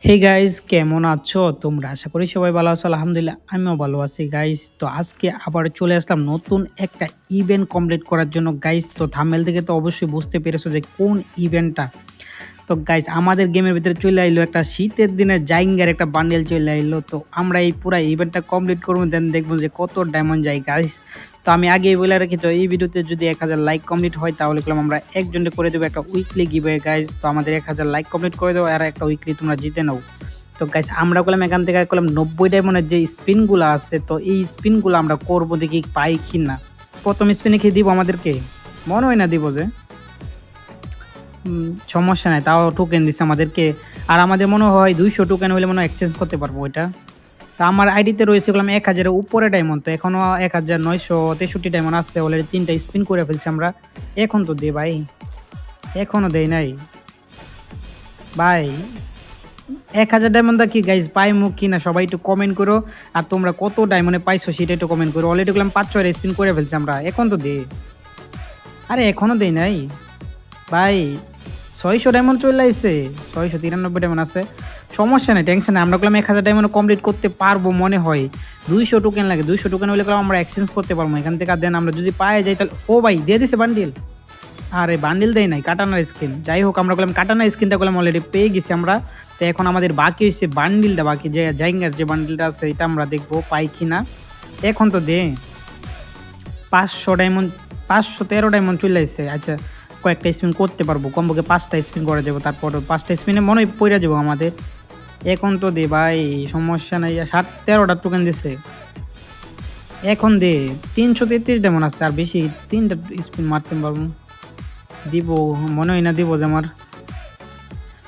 Hey guys, কেমন আছো তোমরা? আশা করি সবাই ভালো আছো। আলহামদুলিল্লাহ আমিও ভালো আছি গাইস। তো আজকে আবার চলে আসলাম নতুন একটা ইভেন্ট কমপ্লিট করার জন্য গাইস। তো থাম্বনেল থেকে তো অবশ্যই বুঝতে পেরেছো যে কোন ইভেন্টটা। তো গাইস আমাদের গেমের ভিতরে চলে আইলো একটা শীতের দিনে জাইঙ্গার একটা বান্ডেল চলে আইলো। তো আমরা এই পুরা ইভেন্টটা কমপ্লিট করবো, দেন দেখবো যে কত ডায়মন্ড যায় গাইস। তো আমি আগেই বলে রাখি, তো এই ভিডিওতে যদি 1000 লাইক কমপ্লিট হয় তাহলে করলাম আমরা একজনকে করে দেবো একটা উইকলি গিভওয়ে গাইস। তো আমাদের 1000 লাইক কমপ্লিট করে দেবো আর একটা উইকলি তোমরা জিতে নাও। তো গাইস আমরা করলাম এখান থেকে করলাম 90 ডায়মন্ডের যে স্পিনগুলো আছে, তো এই স্পিনগুলো আমরা করবো, দেখি পাই কি না। প্রথম স্পিনে কি দিব আমাদেরকে? মনে হয় না দিব যে। সমস্যা নাই, তাও টোকেন দিছে আমাদেরকে। আর আমাদের মনে হয় 200 টোকেন হলে মনে হয় এক্সচেঞ্জ করতে পারবো ওইটা। তা আমার আইডিতে রয়েছে গেলাম 1000-এর উপরে ডায়মন্ড। তো এখনও 1963 ডায়মন্ড আছে, অলরেডি 3টা স্পিন করে ফেলছি আমরা। এখন তো দে ভাই, এখনও দেই নাই ভাই। 1000 ডায়মন্ড কি গাইজ পাই মুখ কিনা সবাই একটু কমেন্ট করো। আর তোমরা কত ডায়মন্ডে পাইছো সেটা একটু কমেন্ট করো। অলরেডি গেলাম 5-6 স্পিন করে ফেলছি আমরা, এখন তো দে। আরে এখনও দেই নাই ভাই। 600 ডায়মন্ড চলে আসছে, 693 ডায়মন্ড আছে। সমস্যা নেই, টেনশন নেই। আমরা করলাম 1000 ডায়মন্ড কমপ্লিট করতে পারবো মনে হয়। 200 টোকেন লাগে, 200 টোকেন হলে আমরা এক্সচেঞ্জ করতে পারবো এখান থেকে। দেন আমরা যদি পাই যাই তাহলে ও ভাই দিয়ে দিছে বান্ডিল। আরে বান্ডিল দেয় নাই, কাটানার স্কিন। যাই হোক আমরা করলাম কাটানার স্কিনটা করলাম অলরেডি পেয়ে গেছি আমরা। তো এখন আমাদের বাকি হচ্ছে বান্ডিলটা, বাকি যে জাইঙ্গার যে বান্ডিলটা আছে এটা আমরা দেখবো পাই কি না। এখন তো দে। 500 ডায়মন্ড, 513 ডায়মন্ড চলে আসছে। আচ্ছা কয়েকটা স্পিন করতে পারবো, কমপক্ষে 5টা স্পিন করে যাবো, তারপর 5টা স্পিনে মনে হয় পড়ে যাবো আমাদের। এখন তো দে ভাই, সমস্যা নাই। 13টা টোকেন দিছে, এখন দে। 333 ডায়মন্ড আছে, আর বেশি 3টা স্পিন মারতে পারবো। দিব মনে হয় না দিব যে আমার।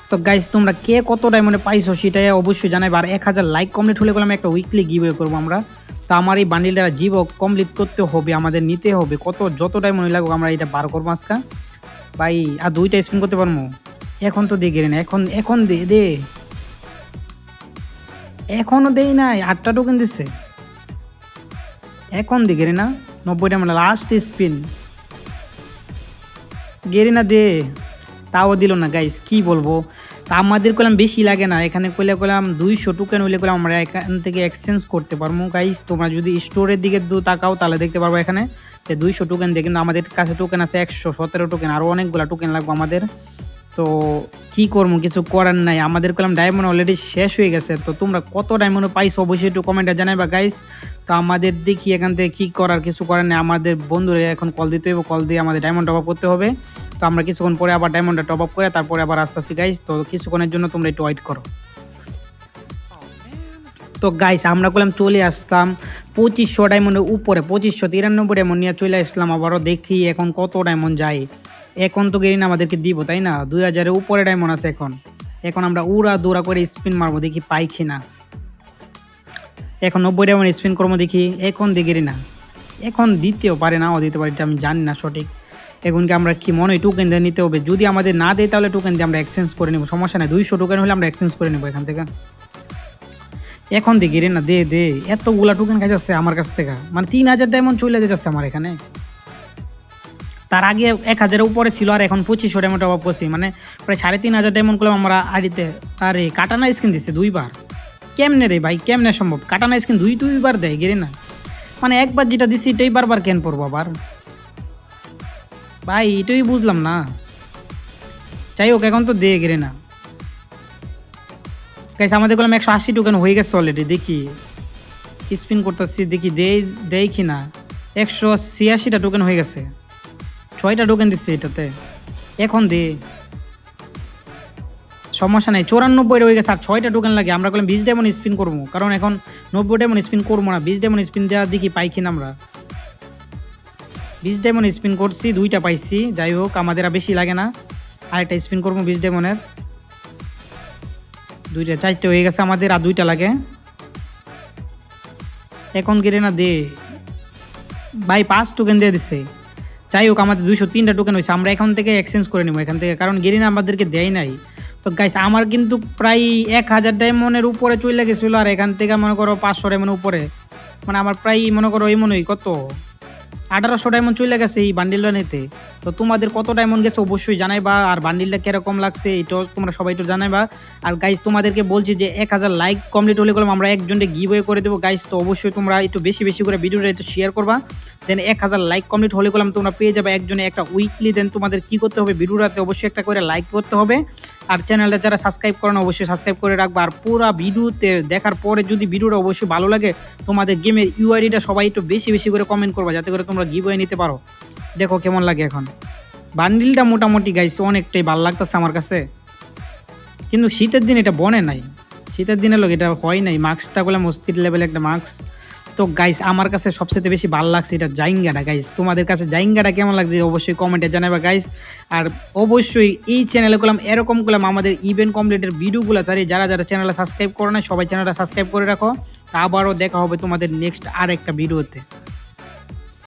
তো গাইস তোমরা কে কত ডায়মন্ডে পাইছো সেটাই অবশ্যই জানাইবা। আর 1000 লাইক কমপ্লিট হলে গেলাম একটা উইকলি গিভওয়ে করবো আমরা। তো আমার এই বান্ডিলটা জীব কমপ্লিট করতে হবে, আমাদের নিতে হবে কত, যত ডায়মন্ড লাগুক আমরা এটা বার করবো আজকে ভাই। আর 2টা স্পিন করতে পারবো। এখন তো দিয়ে গেলে না, এখন এখন দে দে। এখনও দেই নাই, 8টা টোকেন দিচ্ছে। এখন দে গেলে না। 90 ডায়মন্ড লাস্ট স্পিন, গেরি না দে। তাও দিল না গাইস, কি বলবো। তা আমাদের কলাম বেশি লাগে না, এখানে কইলে কলাম 200 টোকেন হইলে কলাম আমরা এখান থেকে এক্সচেঞ্জ করতে পারবো গাইস। তোমরা যদি স্টোরের দিকে তাকাও তাহলে দেখতে পারবো এখানে যে 200 টোকেন দিয়ে, কিন্তু আমাদের কাছে টোকেন আছে 117 টোকেন, আরও অনেকগুলো টোকেন লাগবে আমাদের। তো কি করবো, কিছু করার নাই। আমাদের কলাম ডায়মন্ড অলরেডি শেষ হয়ে গেছে। তো তোমরা কত ডায়মন্ড পাইছো অবশ্যই একটু কমেন্টে জানাইবা গাইস। তো আমাদের দেখি এখান থেকে কী করার, কিছু করার নেই। আমাদের বন্ধুরা এখন কল দিতে হবে, কল দিয়ে আমাদের ডায়মন্ড টপ আপ করতে হবে। তো আমরা কিছুক্ষণ পরে আবার ডায়মন্ডটা টপ আপ করে তারপরে আবার আসতেছি গাইস। তো কিছুক্ষণের জন্য তোমরা একটু ওয়েট করো। তো গাইস আমরা করলাম চলে আসলাম 2500 ডায়মন্ডের উপরে, 2593 ডায়মন্ড নিয়ে চলে আসলাম। আবারও দেখি এখন কত ডায়মন্ড যায়। এখন তো গেরিনা আমাদেরকে দিব তাই না, 2000-এর উপরে ডায়মন্ড আছে এখন। এখন আমরা উড়া দৌড়া করে স্পিন মারবো, দেখি পাই কি না। এখন 90 ডায়মন্ড স্পিন করবো, দেখি এখন দিগেরি না। এখন দিতেও পারে, নাও দিতে পারে, এটা আমি জানি না সঠিক। এখনকে আমরা কি মনে হয় টোকেন দিয়ে নিতে হবে, যদি আমাদের না দেয় তাহলে টোকেন দিয়ে আমরা এক্সচেঞ্জ করে নেবো, সমস্যা নেই। 200 টোকেন হলে আমরা এক্সচেঞ্জ করে নেবো এখান থেকে। এখন দেখি রে না, দে দে। এতগুলা টোকেন খাই যাচ্ছে আমার কাছ থেকে, মানে 3000 ডায়মন্ড চলে যাচ্ছে আমার এখানে। তার আগে 1000-এর উপরে ছিল, আর এখন 2500 ডায়মন্ড অভাব করছি, মানে প্রায় 3500 ডায়মন্ড করলাম আমরা আইডিতে। আরে কাটানা স্কিন দিচ্ছে 2বার, কেমনে রে ভাই, কেমনে সম্ভব? কাটানা স্কিন দুইবার দেয় গেরে না, মানে একবার যেটা দিচ্ছি এটাই বারবার কেন পড়বো আবার ভাই, এটাই বুঝলাম না। যাই হোক এখন তো দে গেরে না গাইস। আমাদের বললাম 180 টোকেন হয়ে গেছে অলরেডি, দেখি স্পিন করতেছি, দেখি দেই কি না। 186টা টোকেন হয়ে গেছে, 6টা টোকেন দিচ্ছে এটাতে। এখন দে, সমস্যা নেই। 94 হয়ে গেছে, আর 6টা টোকেন লাগে। আমরা বললাম 20 ডায়মন্ড স্পিন করবো, কারণ এখন 90 ডায়মন্ড স্পিন করবো না। 20 ডায়মন্ড স্পিন দেওয়া দেখি পাই কিনা আমরা। 20 ডায়মন্ড স্পিন করছি, 2টা পাইছি। যাই হোক আমাদের আর বেশি লাগে না, আরেকটা স্পিন করবো 20 ডায়মন্ডের। 2টা 4টে হয়ে গেছে আমাদের, আর 2টা লাগে। এখন গেলে না দে ভাই, 5 টোকেন দিয়ে দিচ্ছে। যাই হোক আমাদের 203টা টোকেন হয়েছে, আমরা এখান থেকে এক্সচেঞ্জ করে নেবো এখান থেকে, কারণ গেরিনা আমাদেরকে দেয় নাই। তো গাইস আমার কিন্তু প্রায় 1000 ডায়মন্ডের উপরে চলে গেছিলো, আর এখান থেকে মনে করো 500 ডায়মন্ডের উপরে, মানে আমার প্রায় মনে করো এই মনে হয় কত 1800 ডায়মন্ড চলে গেছে এই বান্ডিলটা নিতে। তো তোমাদের কত ডায়মন্ড গেছে অবশ্যই জানাইবা, আর বান্ডিলটা কিরকম লাগছে এটাও তোমরা সবাই একটু জানাইবা। আর গাইজ তোমাদেরকে বলছি যে 1000 লাইক কমপ্লিট হলে গেলাম আমরা একজনকে গিভওয়ে করে দেবো গাইজ। তো অবশ্যই তোমরা একটু বেশি বেশি করে ভিডিওটা একটু শেয়ার করবা। দেন 1000 লাইক কমপ্লিট হলে গেলাম তোমরা পেয়ে যাবে একজনে একটা উইকলি। দেন তোমাদের কি করতে হবে, ভিডিওটাতে অবশ্যই একটা করে লাইক করতে হবে, আর চ্যানেলটা যারা সাবস্ক্রাইব করে না অবশ্যই সাবস্ক্রাইব করে রাখবা। আর পুরো ভিডিওতে দেখার পরে যদি ভিডিওটা অবশ্যই ভালো লাগে তোমাদের গেমের ইউআইডিটা সবাই একটু বেশি বেশি করে কমেন্ট করবা, যাতে করে তোমরা গিভওয়ে নিতে পারো। দেখো কেমন লাগে এখন বান্ডিলটা, মোটামুটি গাইস অনেকটাই ভালো লাগতেছে আমার কাছে। কিন্তু শীতের দিন এটা বনে নাই, শীতের দিনের লোক এটা হয় নাই। মাস্কটা করলাম অস্থির লেভেল একটা মাস্ক। তো গাইস আমার কাছে সবচেয়ে বেশি ভালো লাগছে এটা জাইঙ্গাটা গাইস। তোমাদের কাছে জাইঙ্গাটা কেমন লাগছে অবশ্যই কমেন্টে জানাবা গাইস। আর অবশ্যই এই চ্যানেলে করলাম এরকম করলাম আমাদের ইভেন্ট কমপ্লিটের ভিডিওগুলো চাই, যারা যারা চ্যানেলে সাবস্ক্রাইব করে না সবাই চ্যানেলটা সাবস্ক্রাইব করে রাখো। আবারও দেখা হবে তোমাদের নেক্সট আর একটা ভিডিওতে।